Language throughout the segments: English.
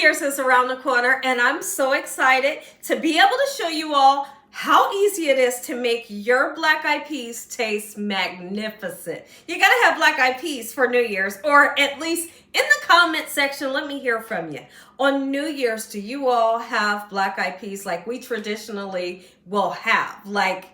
Year's is around the corner, and I'm so excited to be able to show you all how easy it is to make your black eyed peas taste magnificent. You gotta have black eyed peas for New Year's, or at least in the comment section, let me hear from you. On New Year's, do you all have black eyed peas like we traditionally will have? Like,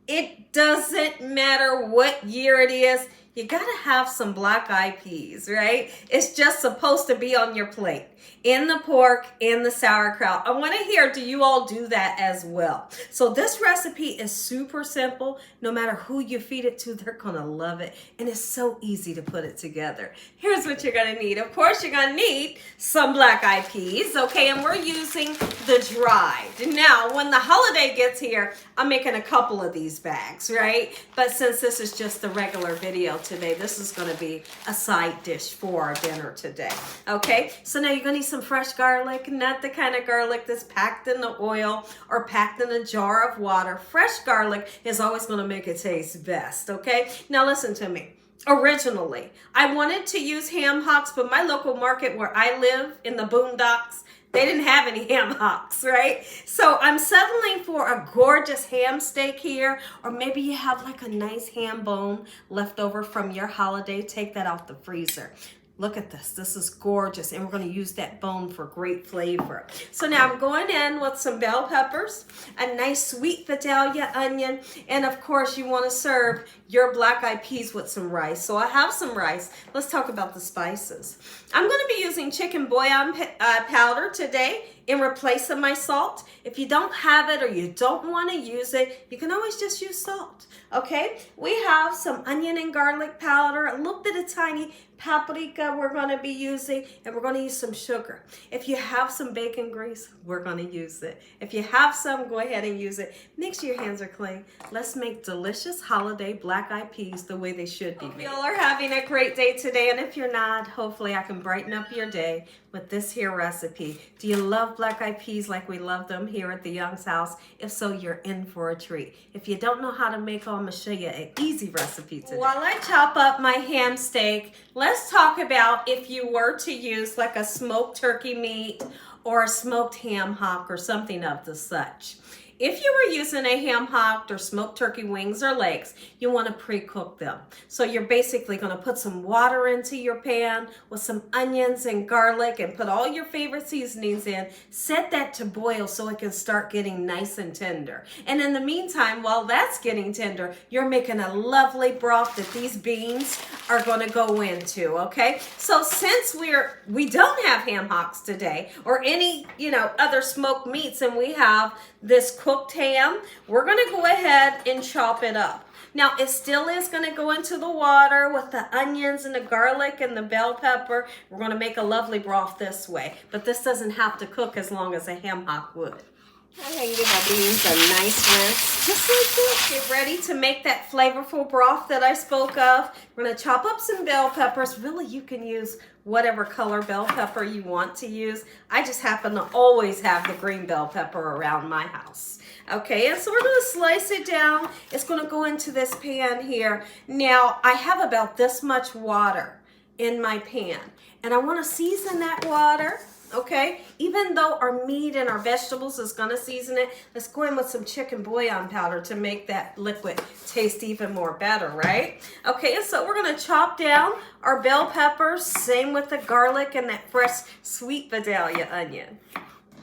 it doesn't matter what year it is, you gotta have some black eyed peas, right? It's just supposed to be on your plate. In the pork, in the sauerkraut. I wanna hear, do you all do that as well? So this recipe is super simple. No matter who you feed it to, they're gonna love it. And it's so easy to put it together. Here's what you're gonna need. Of course, you're gonna need some black eyed peas, okay? And we're using the dried. Now, when the holiday gets here, I'm making a couple of these bags, right? But since this is just the regular video today, this is gonna be a side dish for our dinner today, okay? So now you're gonna need some fresh garlic, not the kind of garlic that's packed in the oil or packed in a jar of water. Fresh garlic is always gonna make it taste best, okay? Now listen to me. Originally, I wanted to use ham hocks, but my local market where I live in the boondocks, they didn't have any ham hocks, right? So I'm settling for a gorgeous ham steak here, or maybe you have like a nice ham bone left over from your holiday. Take that out the freezer. Look at this. This is gorgeous, and we're going to use that bone for great flavor. So now I'm going in with some bell peppers, a nice sweet Vidalia onion, and of course you want to serve your black eyed peas with some rice. So I have some rice. Let's talk about the spices. I'm going to be using chicken bouillon powder today in replace of my salt. If you don't have it or you don't want to use it, you can always just use salt, okay? We have some onion and garlic powder, a little bit of tiny paprika we're going to be using, and we're going to use some sugar. If you have some bacon grease, we're going to use it. If you have some, go ahead and use it. Make sure your hands are clean. Let's make delicious holiday black eyed peas the way they should be made. Hope y'all are having a great day today, and if you're not, hopefully I can brighten up your day with this here recipe. Do you love black eyed peas like we love them here at the Young's house? If so, you're in for a treat. If you don't know how to make them, I'm going to show you an easy recipe today. While I chop up my ham steak, let's talk about if you were to use like a smoked turkey meat or a smoked ham hock or something of the such. If you were using a ham hock or smoked turkey wings or legs, you want to pre-cook them. So you're basically going to put some water into your pan with some onions and garlic and put all your favorite seasonings in. Set that to boil so it can start getting nice and tender. And in the meantime, while that's getting tender, you're making a lovely broth that these beans are going to go into, okay? So since we don't have ham hocks today or any, other smoked meats, and we have this cooked ham, we're going to go ahead and chop it up. Now, it still is going to go into the water with the onions and the garlic and the bell pepper. We're going to make a lovely broth this way, but this doesn't have to cook as long as a ham hock would. I'm going to give my beans a nice rinse, just like this. Get ready to make that flavorful broth that I spoke of. We're going to chop up some bell peppers. Really, you can use whatever color bell pepper you want to use. I just happen to always have the green bell pepper around my house. Okay, and so we're going to slice it down. It's going to go into this pan here. Now, I have about this much water in my pan, and I want to season that water. Okay, even though our meat and our vegetables is going to season it, let's go in with some chicken bouillon powder to make that liquid taste even more better, right? Okay, so we're going to chop down our bell peppers, same with the garlic and that fresh sweet Vidalia onion.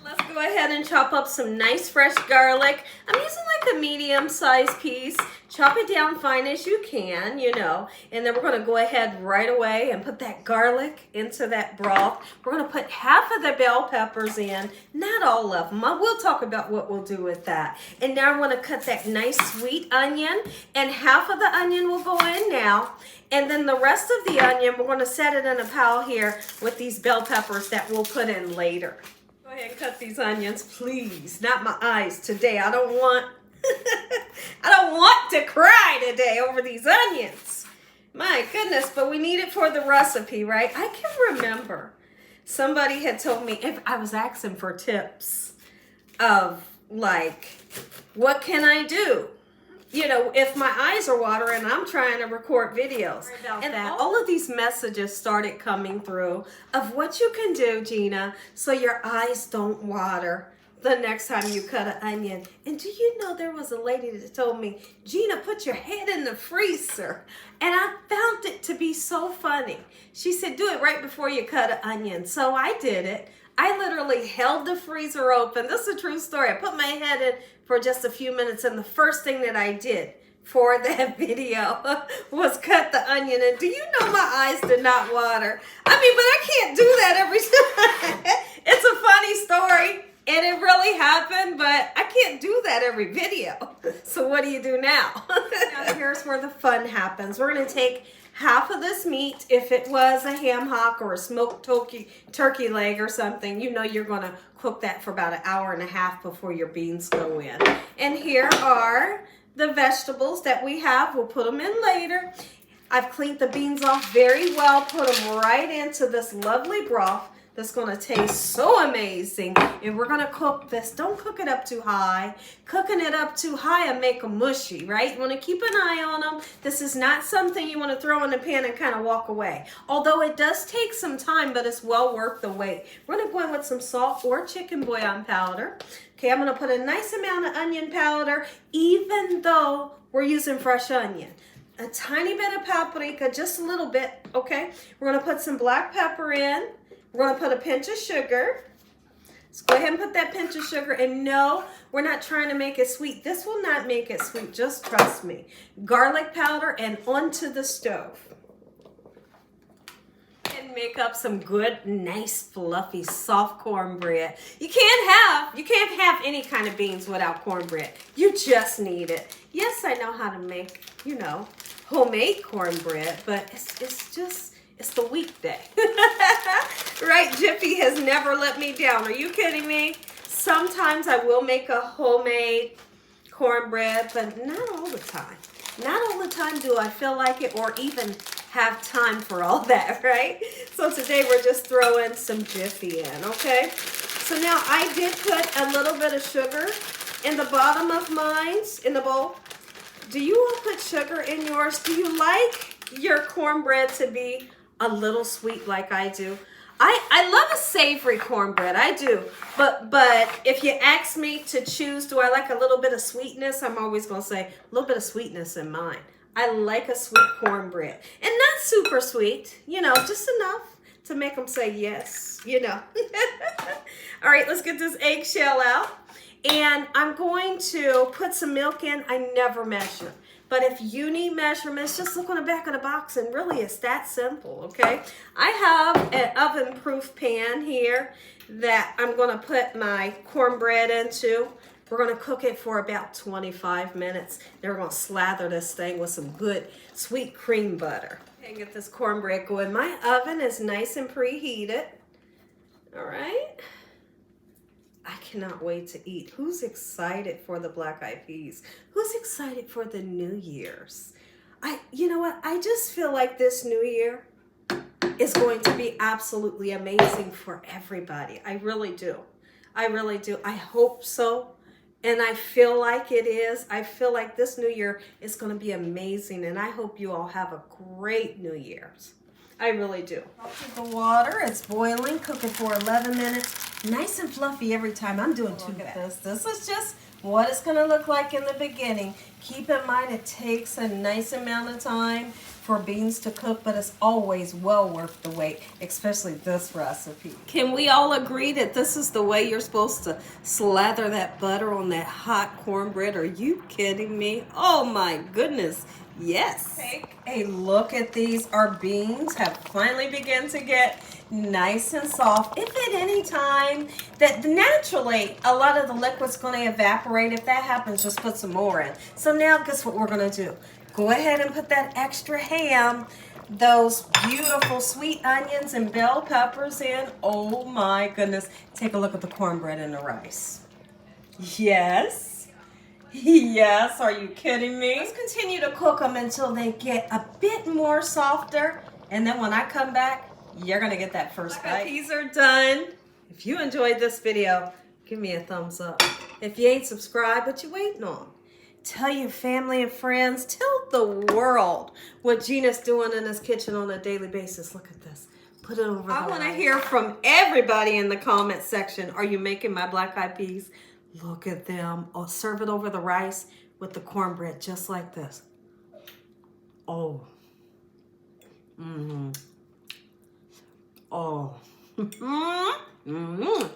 Let's go ahead and chop up some nice fresh garlic. I'm using like a medium-sized piece. Chop it down fine as you can, and then we're going to go ahead right away and put that garlic into that broth. We're going to put half of the bell peppers in, not all of them. We'll talk about what we'll do with that. And now I want to cut that nice sweet onion, and half of the onion will go in now. And then the rest of the onion, we're going to set it in a pile here with these bell peppers that we'll put in later. Go ahead and cut these onions, please. Not my eyes today. I don't want to cry today over these onions. My goodness, but we need it for the recipe, right? I can remember somebody had told me, if I was asking for tips of like, what can I do you know, if my eyes are watering, I'm trying to record videos. And all of these messages started coming through of what you can do, Gina, so your eyes don't water the next time you cut an onion. And do you know there was a lady that told me, Gina, put your head in the freezer. And I found it to be so funny. She said, do it right before you cut an onion. So I did it. I literally held the freezer open. This is a true story. I put my head in for just a few minutes, and the first thing that I did for that video was cut the onion. And do you know my eyes did not water? I mean, but I can't do that every time. It's a funny story, and it really happened, but I can't do that every video. So what do you do now? Now here's where the fun happens. We're going to take half of this meat. If it was a ham hock or a smoked turkey leg or something, you know you're going to cook that for about 1.5 hours before your beans go in. And here are the vegetables that we have. We'll put them in later. I've cleaned the beans off very well, put them right into this lovely broth that's going to taste so amazing. And we're going to cook this. Don't cook it up too high. Cooking it up too high and make them mushy, right? You want to keep an eye on them. This is not something you want to throw in the pan and kind of walk away. Although it does take some time, but it's well worth the wait. We're going to go in with some salt or chicken bouillon powder. Okay, I'm going to put a nice amount of onion powder, even though we're using fresh onion. A tiny bit of paprika, just a little bit, okay? We're going to put some black pepper in. We're going to put a pinch of sugar. Let's go ahead and put that pinch of sugar. And no, we're not trying to make it sweet. This will not make it sweet. Just trust me. Garlic powder and onto the stove. And make up some good, nice, fluffy, soft cornbread. You can't have any kind of beans without cornbread. You just need it. Yes, I know how to make, you know, homemade cornbread, but it's the weekday. Right? Jiffy has never let me down. Are you kidding me? Sometimes I will make a homemade cornbread, but not all the time. Not all the time do I feel like it or even have time for all that, right? So today we're just throwing some Jiffy in, okay? So now I did put a little bit of sugar in the bottom of mine's, in the bowl. Do you all put sugar in yours? Do you like your cornbread to be a little sweet like I do? I love a savory cornbread, I do. But if you ask me to choose, do I like a little bit of sweetness? I'm always going to say a little bit of sweetness in mine. I like a sweet cornbread. And not super sweet, you know, just enough to make them say yes, you know. All right, let's get this eggshell out. And I'm going to put some milk in. I never measure. But if you need measurements, just look on the back of the box, and really it's that simple, okay? I have an oven-proof pan here that I'm going to put my cornbread into. We're going to cook it for about 25 minutes. Then we're going to slather this thing with some good sweet cream butter. And get this cornbread going. My oven is nice and preheated. All right. I cannot wait to eat. Who's excited for the black eyed peas? Who's excited for the New Year's? You know what? I just feel like this New Year is going to be absolutely amazing for everybody. I really do. I really do. I hope so. And I feel like it is. I feel like this New Year is going to be amazing. And I hope you all have a great New Year's. I really do. The water, it's boiling. Cook it for 11 minutes. Nice and fluffy every time. I'm doing too fast. This is just what it's going to look like in the beginning. Keep in mind it takes a nice amount of time for beans to cook, but it's always well worth the wait, especially this recipe. Can we all agree that this is the way you're supposed to slather that butter on that hot cornbread? Are you kidding me? Oh my goodness. Yes. Take a look at these. Our beans have finally begun to get nice and soft. If at any time that naturally a lot of the liquid's going to evaporate, if that happens, just put some more in. So now guess what we're going to do? Go ahead and put that extra ham, those beautiful sweet onions and bell peppers in. Oh my goodness. Take a look at the cornbread and the rice. Yes. Yes, are you kidding me? Let's continue to cook them until they get a bit more softer. And then when I come back, you're going to get that first bite. These are done. If you enjoyed this video, give me a thumbs up. If you ain't subscribed, what you waiting on? Tell your family and friends. Tell the world what Gina's doing in this kitchen on a daily basis. Look at this. Put it over. I want to hear from everybody in the comment section. Are you making my black eyed peas? Look at them. Oh, serve it over the rice with the cornbread just like this. Oh. Mm-hmm. Oh. Mm-hmm. Mm-hmm.